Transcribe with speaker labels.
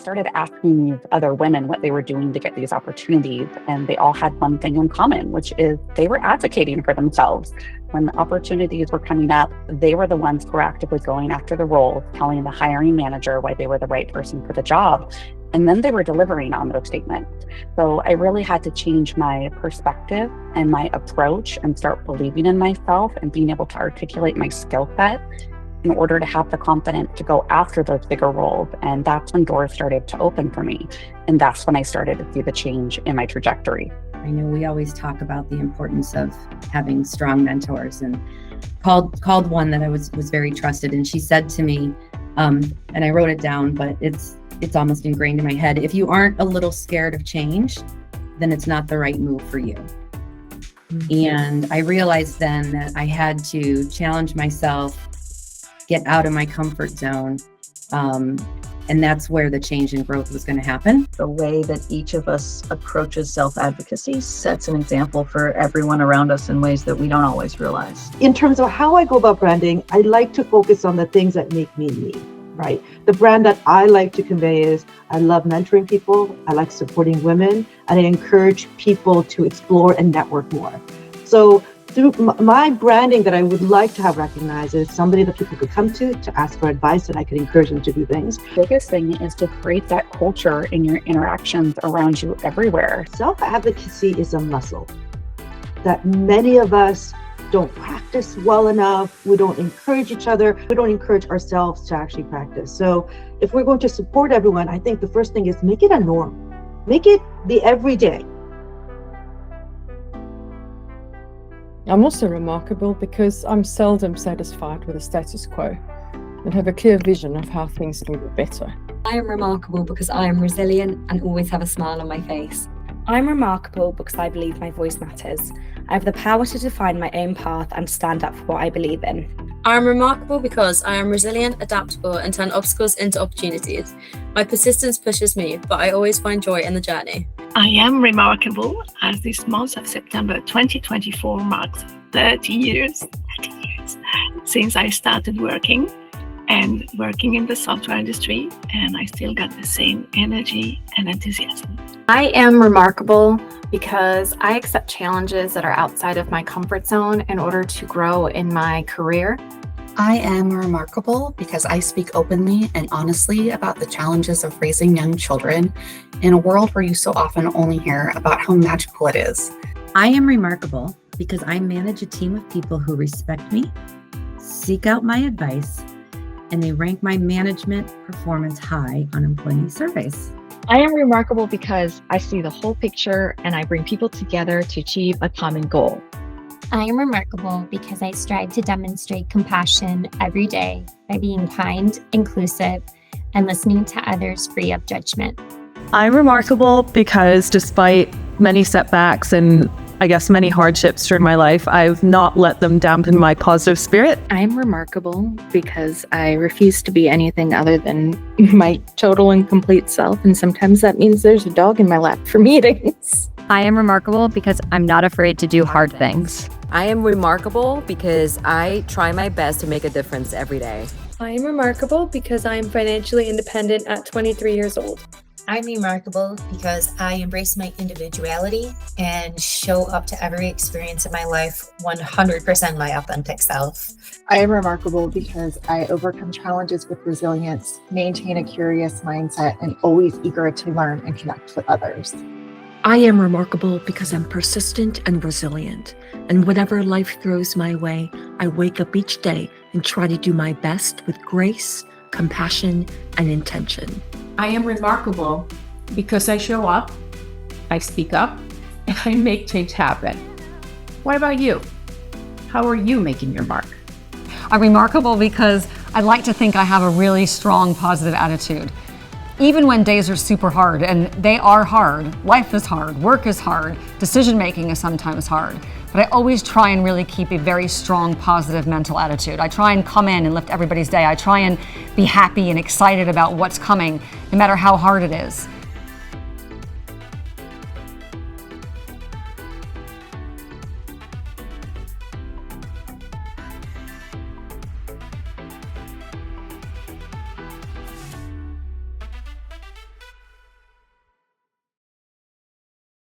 Speaker 1: started asking these other women what they were doing to get these opportunities, and they all had one thing in common, which is they were advocating for themselves. When the opportunities were coming up, they were the ones proactively going after the roles, telling the hiring manager why they were the right person for the job. And then they were delivering on those statements. So I really had to change my perspective and my approach and start believing in myself and being able to articulate my skill set in order to have the confidence to go after those bigger roles. And that's when doors started to open for me. And that's when I started to see the change in my trajectory.
Speaker 2: I know we always talk about the importance of having strong mentors, and called one that I was very trusted. And she said to me, and I wrote it down, but it's almost ingrained in my head. If you aren't a little scared of change, then it's not the right move for you. And I realized then that I had to challenge myself, get out of my comfort zone. And that's where the change and growth was going to happen.
Speaker 3: The way that each of us approaches self-advocacy sets an example for everyone around us in ways that we don't always realize.
Speaker 4: In terms of how I go about branding, I like to focus on the things that make me me, right? The brand that I like to convey is I love mentoring people, I like supporting women, and I encourage people to explore and network more. So through my branding that I would like to have recognized is somebody that people could come to ask for advice, and I could encourage them to do things.
Speaker 1: The biggest thing is to create that culture in your interactions around you everywhere.
Speaker 4: Self-advocacy is a muscle that many of us don't practice well enough. We don't encourage each other. We don't encourage ourselves to actually practice. So if we're going to support everyone, I think the first thing is make it a norm. Make it the everyday.
Speaker 5: I'm also remarkable because I'm seldom satisfied with the status quo and have a clear vision of how things can get better.
Speaker 6: I am remarkable because I am resilient and always have a smile on my face.
Speaker 7: I'm remarkable because I believe my voice matters. I have the power to define my own path and stand up for what I believe in.
Speaker 8: I'm remarkable because I am resilient, adaptable, and turn obstacles into opportunities. My persistence pushes me, but I always find joy in the journey.
Speaker 9: I am remarkable as this month of September 2024 marks 30 years since I started working in the software industry, and I still got the same energy and enthusiasm.
Speaker 10: I am remarkable because I accept challenges that are outside of my comfort zone in order to grow in my career.
Speaker 11: I am remarkable because I speak openly and honestly about the challenges of raising young children in a world where you so often only hear about how magical it is.
Speaker 2: I am remarkable because I manage a team of people who respect me, seek out my advice, and they rank my management performance high on employee surveys.
Speaker 12: I am remarkable because I see the whole picture and I bring people together to achieve a common goal.
Speaker 13: I am remarkable because I strive to demonstrate compassion every day by being kind, inclusive, and listening to others free of judgment.
Speaker 14: I'm remarkable because despite many setbacks and I guess many hardships during my life, I've not let them dampen my positive spirit.
Speaker 15: I'm remarkable because I refuse to be anything other than my total and complete self, and sometimes that means there's a dog in my lap for meetings.
Speaker 16: I am remarkable because I'm not afraid to do hard things.
Speaker 17: I am remarkable because I try my best to make a difference every day.
Speaker 18: I am remarkable because I am financially independent at 23 years old.
Speaker 19: I'm remarkable because I embrace my individuality and show up to every experience in my life 100% my authentic self.
Speaker 20: I am remarkable because I overcome challenges with resilience, maintain a curious mindset, and always eager to learn and connect with others.
Speaker 6: I am remarkable because I'm persistent and resilient, and whatever life throws my way, I wake up each day and try to do my best with grace, compassion, and intention.
Speaker 7: I am remarkable because I show up, I speak up, and I make change happen. What about you? How are you making your mark?
Speaker 3: I'm remarkable because I like to think I have a really strong, positive attitude. Even when days are super hard, and they are hard, life is hard, work is hard, decision making is sometimes hard, but I always try and really keep a very strong, positive mental attitude. I try and come in and lift everybody's day. I try and be happy and excited about what's coming, no matter how hard it is.